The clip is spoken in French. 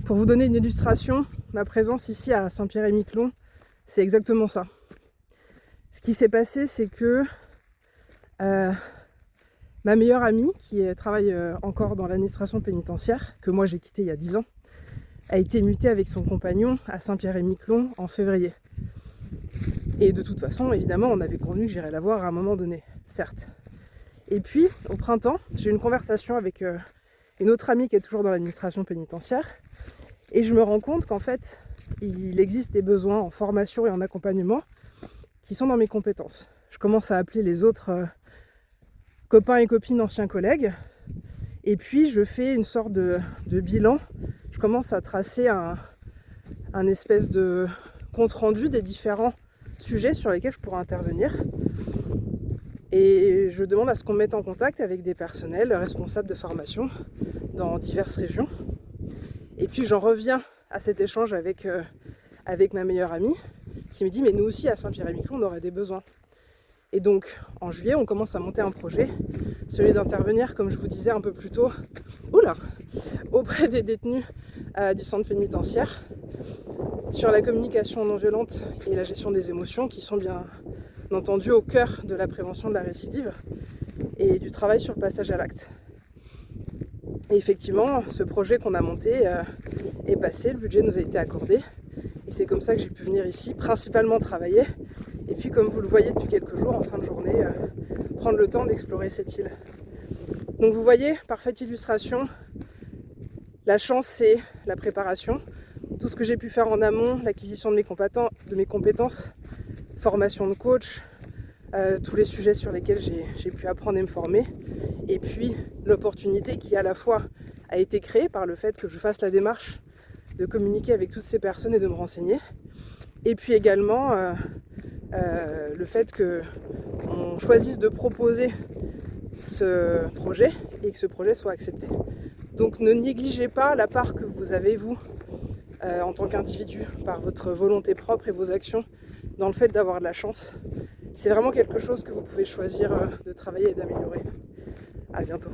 Pour vous donner une illustration, ma présence ici à Saint-Pierre-et-Miquelon, c'est exactement ça. Ce qui s'est passé, c'est que ma meilleure amie, qui travaille encore dans l'administration pénitentiaire, que moi j'ai quittée il y a 10 ans, a été mutée avec son compagnon à Saint-Pierre-et-Miquelon en février. Et de toute façon, évidemment, on avait convenu que j'irais la voir à un moment donné, certes. Et puis, au printemps, j'ai eu une conversation avec une autre amie qui est toujours dans l'administration pénitentiaire, et je me rends compte qu'en fait, il existe des besoins en formation et en accompagnement qui sont dans mes compétences. Je commence à appeler les autres copains et copines, anciens collègues, et puis je fais une sorte de bilan. Je commence à tracer un espèce de compte-rendu des différents sujets sur lesquels je pourrais intervenir. Et je demande à ce qu'on me mette en contact avec des personnels responsables de formation dans diverses régions. Et puis j'en reviens à cet échange avec ma meilleure amie qui me dit « mais nous aussi à Saint-Pierre-et-Miquelon on aurait des besoins ». Et donc en juillet on commence à monter un projet, celui d'intervenir comme je vous disais un peu plus tôt, auprès des détenus du centre pénitentiaire sur la communication non violente et la gestion des émotions qui sont bien entendu au cœur de la prévention de la récidive et du travail sur le passage à l'acte. Et effectivement, ce projet qu'on a monté est passé, le budget nous a été accordé et c'est comme ça que j'ai pu venir ici, principalement travailler et puis comme vous le voyez depuis quelques jours, en fin de journée, prendre le temps d'explorer cette île. Donc vous voyez, parfaite illustration, la chance c'est la préparation, tout ce que j'ai pu faire en amont, l'acquisition de mes compétences, formation de coach, tous les sujets sur lesquels j'ai pu apprendre et me former, et puis l'opportunité qui à la fois a été créée par le fait que je fasse la démarche de communiquer avec toutes ces personnes et de me renseigner, et puis également le fait qu'on choisisse de proposer ce projet et que ce projet soit accepté. Donc ne négligez pas la part que vous avez, vous, en tant qu'individu, par votre volonté propre et vos actions, dans le fait d'avoir de la chance. C'est vraiment quelque chose que vous pouvez choisir de travailler et d'améliorer. À bientôt.